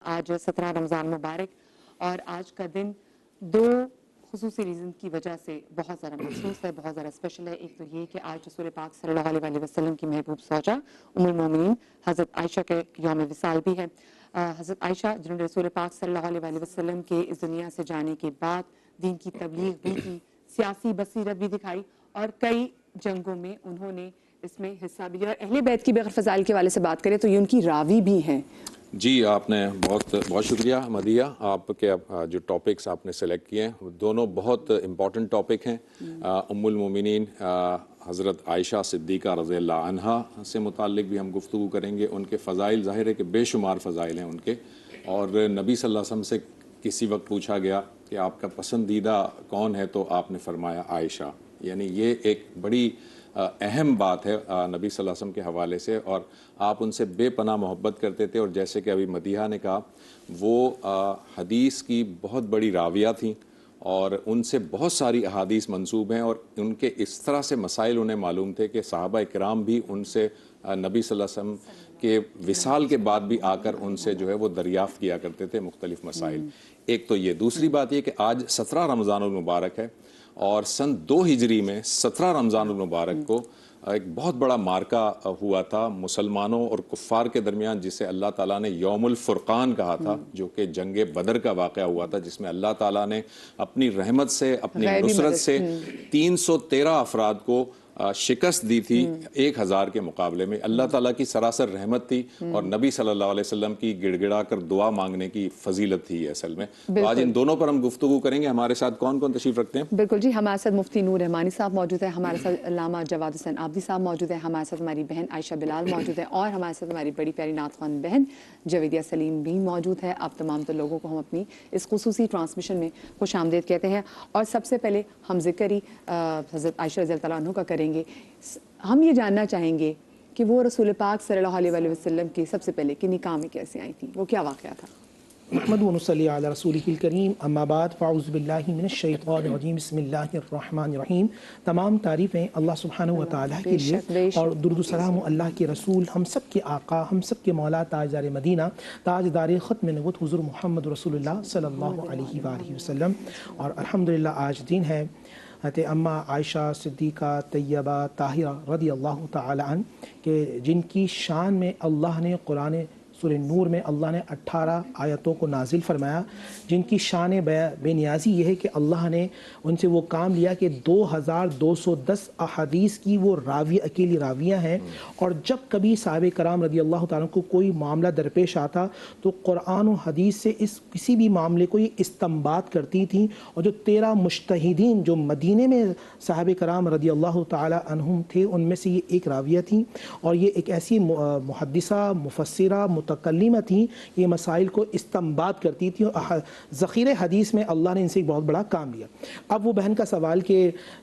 आज 17 रमज़ान मुबारक और आज का दिन दो खुसूसी रीज़न की वजह से बहुत ज़्यादा मखसूस है, बहुत ज़्यादा स्पेशल है। एक तो ये कि आज रसूल पाक सल्लल्लाहु अलैहि वसल्लम की महबूब सौजा उम्मुल मोमिनीन हज़रत आयशा के यौम विसाल भी है। हज़रत आयशा जिन्होंने रसूल पाक सल्लल्लाहु अलैहि वसल्लम के इस दुनिया से जाने के बाद दीन की तबलीग भी की, सियासी बसीरत भी दिखाई और कई जंगों में उन्होंने इसमें हिस्सा भी लिया। और अहले बैत की भी अगर फ़ज़ाइल के वाले से बात करें तो ये उनकी रावी भी हैं। जी, आपने बहुत बहुत शुक्रिया मदिया। आपके जो टॉपिक्स आपने सेलेक्ट किए हैं दोनों बहुत इम्पॉर्टेंट टॉपिक हैं। उम्मुल मोमिनीन हज़रत आयशा सिद्दीक़ा रज़ियल्लाहु अन्हा से मुताल्लिक भी हम गुफ्तगू करेंगे। उनके फ़ज़ाइल ज़ाहिर है कि बेशुमार फ़ज़ाइल हैं उनके। और नबी सल्लल्लाहु अलैहि वसल्लम से किसी वक्त पूछा गया कि आपका पसंदीदा कौन है, तो आपने फरमाया आयशा। यानी ये एक बड़ी अहम बात है नबी सल्लल्लाहु अलैहि वसल्लम के हवाले से, और आप उनसे बेपनाह मोहब्बत करते थे। और जैसे कि अभी मदीहा ने कहा, वो हदीस की बहुत बड़ी राविया थी और उनसे बहुत सारी अहादीस मंसूब हैं, और उनके इस तरह से मसाइल उन्हें मालूम थे कि सहाबा इकराम भी उनसे नबी सल्लल्लाहु अलैहि वसल्लम के विसाल के बाद भी आकर उनसे जो है वो दरियाफ़्त किया करते थे मुख्तलिफ़ मसाइल। एक तो ये, दूसरी बात ये कि आज 17 रमज़ानुल मुबारक है और सन 2 हिजरी में 17 रमज़ानुल मुबारक को एक बहुत बड़ा मार्का हुआ था मुसलमानों और कुफ़ार के दरमियान, जिसे अल्लाह ताला ने यौमुल फ़ुरक़ान कहा था, जो कि जंग बदर का वाक़या हुआ था, जिसमें अल्लाह ताला ने अपनी रहमत से, अपनी नुसरत से 313 अफराद को शिकस्त दी थी 1000 के मुकाबले में। अल्लाह ताला की सरासर रहमत थी और नबी सल्लल्लाहु अलैहि वसल्लम की गिड़गिड़ा कर दुआ मांगने की फजीलत थी असल में। तो आज इन दोनों पर हम गुफ्तगू करेंगे। हमारे साथ कौन कौन तशरीफ रखते हैं? बिल्कुल जी, हमारे साथ मुफ्ती नूर रहमानी साहब मौजूद है, हमारे साथ अल्लामा जवाद हुसैन आबदी साहब मौजूद है, हमारे साथ हमारी बहन आयशा बिलाल मौजूद है और हमारे साथ हमारी बड़ी प्यारी नातख़्वान बहन जवेदिया सलीम भी मौजूद है। आप तमाम तो लोगों को हम अपनी इस खुसूसी ट्रांसमिशन में खुश आमदीद कहते हैं। और सबसे पहले हम ज़िक्र ही हज़रत आयशा रज़ियल्लाहु तआला अन्हा का करेंगे। हम ये जानना चाहेंगे कि वो रसूल पाक सल्लल्लाहु अलैहि वसल्लम की सबसे पहले कि निकाह में कैसे आई थी, वो क्या वाक़या था? नहमदुहु व नसल्ली अला रसूलिहिल करीम, अम्मा बाद, फ़अऊज़ु बिल्लाहि मिनश शैतानिर रजीम, बिस्मिल्लाहिर रहमानिर रहीम। तमाम तारीफ़ें अल्लाह सुब्हानहु व तआला के लिए और दुरूद सलाम अल्लाह के रसूल, हम सब के आका, हम सब के मौला, ताजदार मदीना, ताजदार ख़त्म नबूवत हुज़ूर मुहम्मद रसूलुल्लाह सल्लल्लाहु अलैहि वसल्लम। और अल्हम्दुलिल्लाह आज दिन है हज़रत अम्मा आयशा सिद्दीक़ा तैयबा ताहिरा रज़ियल्लाहु तआला अन्हा के, जिनकी शान में अल्लाह ने कुरान सूरह नूर में अल्लाह ने 18 आयतों को नाजिल फरमाया, जिनकी शान बेनियाज़ी ये है कि अल्लाह ने उनसे वो काम लिया कि 2210 अहादीस की वो रावी अकेली रावियाँ हैं। और जब कभी साहबे कराम रज़ी अल्लाह तआला को कोई मामला दरपेश आता तो कुरान और हदीस से इस किसी भी मामले को ये इस्तिंबात करती थी। और जो 13 मुज्तहिदीन जो मदीने में साहबे कराम रज़ी अल्लाह तआला अन्हुम थे, उनमें से ये एक राविया थी। और ये एक ऐसी मुहद्दिसा मुफस्सिरा मुतकल्लिमा थी, ये मसाइल को इस्तिंबात करती थी और ज़ख़ीरे हदीस में अल्लाह ने इनसे एक बहुत बड़ा काम लिया। अब वो बहन का सवाल कि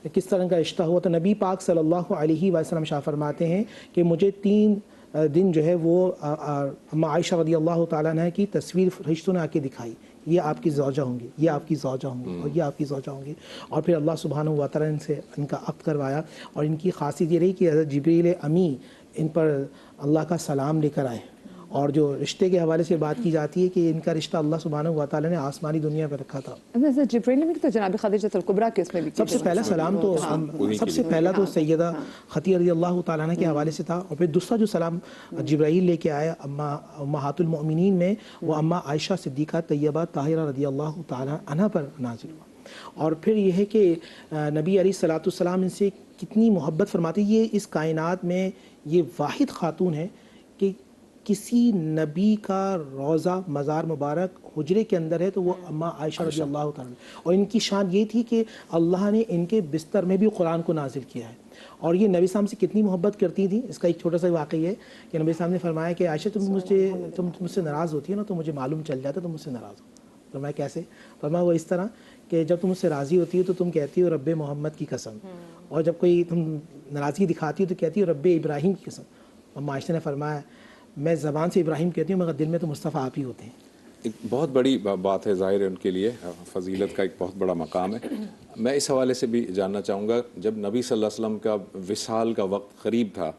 किस तरह का रिश्ता हुआ, तो नबी पाक सल्लल्लाहु अलैहि वसल्लम शाह फरमाते हैं कि मुझे 3 दिन जो है वो अम्मा आयशा रज़ी अल्लाह तआला अन्हा की तस्वीर फरिश्तों ने आके दिखाई, ये आपकी ज़ौजा होंगी, ये आपकी ज़ौजा होंगी और ये आपकी ज़ौजा होंगी। और फिर अल्लाह सुब्हानहु व तआला इनसे इनका अक़्द करवाया। और इनकी ख़ासियत ये रही कि हज़रत जिब्रील अमी इन पर अल्लाह का सलाम लेकर आए। और जो रिश्ते के हवाले से बात की जाती है कि इनका रिश्ता अल्लाह सुब्हानहु व तआला ने आसमानी दुनिया पर रखा था। जिब्रील ने तो जनाब खदीजतुल कुबरा के उसमें भी सबसे पहला सलाम तो सबसे पहला तो सैयदा खदीजा रज़ी अल्लाह तआला अन्हा के हवाले से था। और फिर दूसरा जो सलाम जिब्राईल लेके आया अम्मा उम्महातुल मोमिनीन में, वो अम्मा आयशा सिद्दीक़ा तैयबा ताहिरा रज़ी अल्लाह तआला अन्हा पर नाज़िल हुआ। और फिर ये है कि नबी अलैहिस्सलातु वस्सलाम इनसे कितनी मोहब्बत फरमाती। ये इस कायनात में ये वाहिद खातून है कि किसी नबी का रोज़ा मज़ार मुबारक हुजरे के अंदर है तो वो अम्मा आयशा रज़ी अल्लाह तआला। और इनकी शान ये थी कि अल्लाह ने इनके बिस्तर में भी कुरान को नाजिल किया है। और ये नबी साहब से कितनी मोहब्बत करती थी, इसका एक छोटा सा वाक़ई है कि नबी साहब ने फरमाया कि आयशा तुम मुझसे नाराज़ होती है ना, तो मुझे मालूम चल जाता तुम मुझसे नाराज़ हो। फरमाया कैसे? फरमाया वो इस तरह कि जब तुम मुझसे राज़ी होती हो तो तुम कहती हो रब्बे मोहम्मद की कसम, और जब कोई तुम नाराज़गी दिखाती हो तो कहती हो रब्बे इब्राहिम की कसम। अम्मा आयशा ने फरमाया मैं ज़बान से इब्राहिम कहती हूँ मगर दिल में तो मुस्तफ़ा आप ही होते हैं। एक बहुत बड़ी बात है, ज़ाहिर है उनके लिए फ़जीलत का एक बहुत बड़ा मकाम है। मैं इस हवाले से भी जानना चाहूँगा, जब नबी सल्लल्लाहु अलैहि वसल्लम का विसाल का वक्त क़रीब था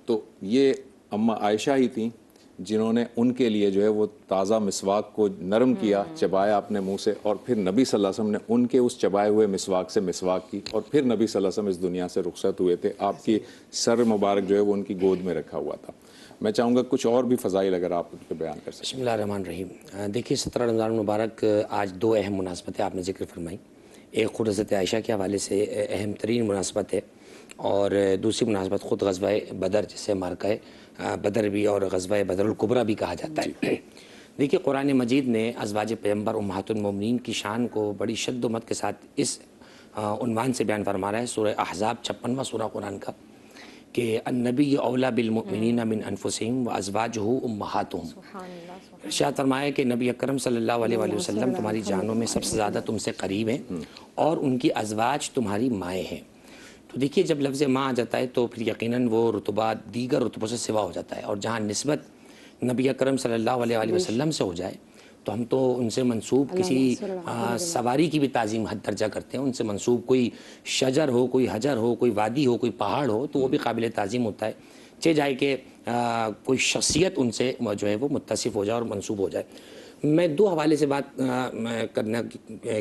तो ये अम्मा आयशा ही थी جنہوں نے ان کے لیے جو ہے وہ تازہ مسواک کو نرم کیا، چبایا اپنے منہ سے، اور پھر نبی صلی اللہ علیہ وسلم نے ان کے اس چبائے ہوئے مسواک سے مسواک کی، اور پھر نبی صلی اللہ علیہ وسلم اس دنیا سے رخصت ہوئے تھے. آپ کی سر مبارک جو ہے وہ ان کی گود میں رکھا ہوا تھا. میں چاہوں گا کچھ اور بھی فضائل اگر آپ ان پہ بیان کر سکیں. بسم اللہ الرحمن الرحیم. دیکھیے 17 رمضان المبارک آج دو اہم مناسبتیں آپ نے ذکر فرمائی. ایک خود حضرت عائشہ کے حوالے سے اہم ترین مناسبت ہے، اور دوسری مناسبت خود غزوہ بدر، جسے مارکہ بدر بھی اور غزوہ بدر الکبریٰ بھی کہا جاتا ہے. دیکھیے قرآن مجید نے ازواج پیغمبر امہات المومنین کی شان کو بڑی شد و مت کے ساتھ اس عنوان سے بیان فرما رہا ہے. سورہ احزاب 56واں سورہ قرآن کا، کہ النبی اولا بالمؤمنین من انفسہم وازواجہ امہاتہم. ارشاد فرمایا کہ نبی اکرم صلی اللہ علیہ وآلہ وسلم تمہاری جانوں میں سب سے زیادہ تم سے قریب ہیں، اور ان کی ازواج تمہاری مائیں ہیں. تو دیکھیے جب لفظ ماں آ جاتا ہے تو پھر یقیناً وہ رتبہ دیگر رتبوں سے سوا ہو جاتا ہے، اور جہاں نسبت نبی اکرم صلی اللہ علیہ وآلہ وسلم سے ہو جائے تو ہم تو ان سے منسوب کسی سواری کی بھی تعظیم حد درجہ کرتے ہیں. ان سے منسوب کوئی شجر ہو، کوئی حجر ہو، کوئی وادی ہو، کوئی پہاڑ ہو، تو وہ بھی قابل تعظیم ہوتا ہے، چاہے جائے کہ کوئی شخصیت ان سے جو ہے وہ متصف ہو جائے اور منسوب ہو جائے. میں دو حوالے سے بات کرنے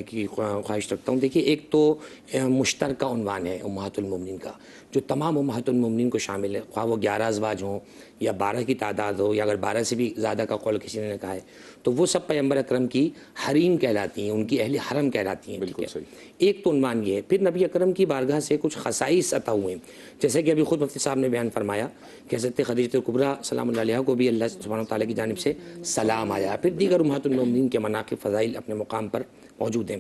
کی خواہش رکھتا ہوں. دیکھیے ایک تو مشترکہ عنوان ہے امہات المومنین کا، جو تمام امہات المومنین کو شامل ہے، خواہ وہ 11 ازواج ہوں یا 12 کی تعداد ہو، یا اگر 12 سے بھی زیادہ کا قول کسی نے کہا ہے، تو وہ سب پیغمبر اکرم کی حریم کہلاتی ہیں، ان کی اہل حرم کہلاتی ہیں. بالکل صحیح. ایک تو عنوان یہ ہے. پھر نبی اکرم کی بارگاہ سے کچھ خصائص عطا ہوئے ہیں، جیسے کہ ابھی خود مفتی صاحب نے بیان فرمایا کہ حضرت خدیجہ کبریٰ سلام اللہ علیہا کو بھی اللہ سبحانہ و تعالیٰ کی جانب سے سلام آیا. پھر دیگر امہات المومنین کے مناقب فضائل اپنے مقام پر موجود ہیں.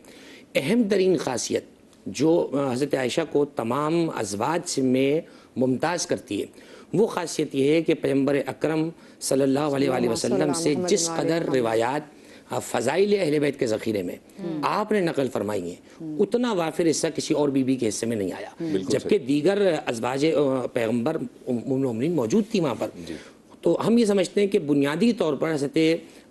اہم ترین خاصیت جو حضرت عائشہ کو تمام ازواج میں ممتاز کرتی ہے، وہ خاصیت یہ ہے کہ پیغمبر اکرم صلی اللہ علیہ وآلہ وسلم سے جس قدر روایات فضائل اہل بیت کے ذخیرے میں آپ نے نقل فرمائی ہیں، اتنا وافر حصہ کسی اور بی بی کے حصے میں نہیں آیا، جبکہ دیگر ازواج پیغمبر ام المومنین موجود تھی وہاں پر. تو ہم یہ سمجھتے ہیں کہ بنیادی طور پر حضرت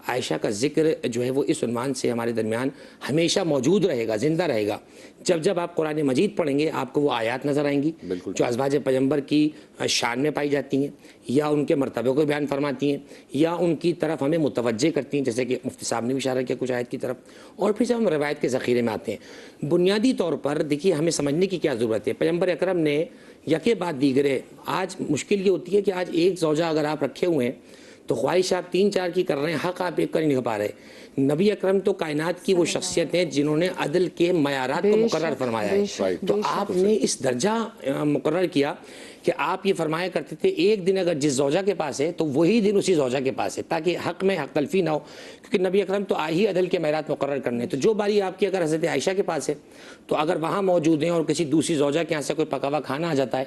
عائشہ کا ذکر جو ہے وہ اس عنوان سے ہمارے درمیان ہمیشہ موجود رہے گا، زندہ رہے گا. جب جب آپ قرآن مجید پڑھیں گے آپ کو وہ آیات نظر آئیں گی جو ازواج پیغمبر کی شان میں پائی جاتی ہیں، یا ان کے مرتبے کو بیان فرماتی ہیں، یا ان کی طرف ہمیں متوجہ کرتی ہیں، جیسے کہ مفتی صاحب نے بھی اشارہ کیا کچھ آیت کی طرف. اور پھر جب ہم روایت کے ذخیرے میں آتے ہیں، بنیادی طور پر دیکھیے ہمیں سمجھنے کی کیا ضرورت ہے. پیغمبر اکرم نے یکے بعد دیگرے، آج مشکل یہ ہوتی ہے کہ آج ایک زوجہ اگر آپ رکھے ہوئے ہیں تو خواہش آپ 3-4 کی کر رہے ہیں، حق آپ ایک کر نہیں پا رہے. نبی اکرم تو کائنات کی وہ شخصیت ہیں جنہوں نے عدل کے معیارات کو مقرر فرمایا ہے. تو آپ نے اس درجہ مقرر کیا کہ آپ یہ فرمایا کرتے تھے ایک دن اگر جس زوجہ کے پاس ہے تو وہی دن اسی زوجہ کے پاس ہے، تاکہ حق میں حق تلفی نہ ہو، کیونکہ نبی اکرم تو ہی عدل کے معیارات مقرر کرنے. تو جو باری آپ کی اگر حضرت عائشہ کے پاس ہے تو اگر وہاں موجود ہیں اور کسی دوسری زوجہ کے یہاں سے کوئی پکا ہوا کھانا آ جاتا ہے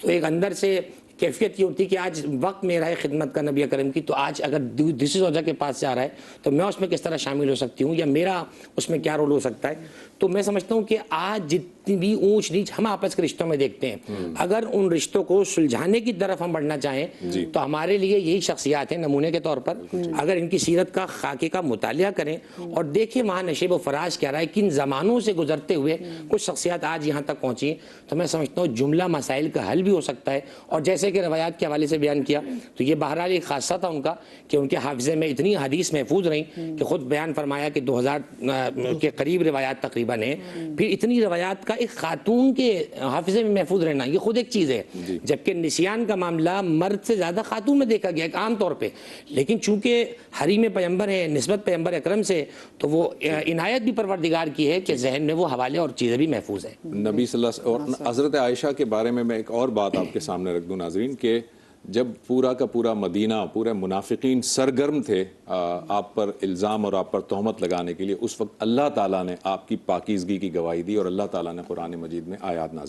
تو ایک اندر سے کیفیت یہ ہوتی ہے کہ آج وقت میرا ہے خدمت کا نبی اکرم کی، تو آج اگر دوسری زوجہ کے پاس جا رہا ہے تو میں اس میں کس طرح شامل ہو سکتی ہوں، یا میرا اس میں کیا رول ہو سکتا ہے. تو میں سمجھتا ہوں کہ آج جتنی بھی اونچ نیچ ہم آپس کے رشتوں میں دیکھتے ہیں، اگر ان رشتوں کو سلجھانے کی طرف ہم بڑھنا چاہیں تو ہمارے لیے یہی شخصیات ہیں نمونے کے طور پر. اگر ان کی سیرت کا خاکے کا مطالعہ کریں اور دیکھیں وہاں نشیب و فراز کیا رہا ہے، کن زمانوں سے گزرتے ہوئے کچھ شخصیات آج یہاں تک پہنچی، تو میں سمجھتا ہوں جملہ مسائل کا حل بھی ہو سکتا ہے. اور جیسے کہ روایات کے حوالے سے بیان کیا تو یہ بہرحال ایک خاصہ تھا ان کا کہ ان کے حافظے میں اتنی حدیث محفوظ رہیں کہ خود بیان فرمایا کہ 2000 کے قریب روایات تقریباً ہیں. پھر اتنی روایات کا ایک خاتون کے حافظے میں محفوظ رہنا یہ خود ایک چیز ہے، جبکہ نسیان کا معاملہ مرد سے زیادہ خاتون میں دیکھا گیا ایک عام طور پہ. لیکن چونکہ حریم پیغمبر ہے، نسبت پیغمبر اکرم سے، تو وہ عنایت بھی پروردگار کی ہے کہ ذہن میں وہ حوالے اور چیزیں بھی محفوظ ہیں. نبی صلی اللہ علیہ وسلم اور حضرت عائشہ کے بارے میں ایک اور بات آپ کے سامنے رکھ دوں ناظرین، کہ جب پورا کا پورا مدینہ، پورے منافقین سرگرم تھے آپ پر الزام اور آپ پر تہمت لگانے کے لیے، اس وقت اللہ تعالیٰ نے آپ کی پاکیزگی کی گواہی دی اور اللہ تعالیٰ نے قرآن مجید میں آیات نازل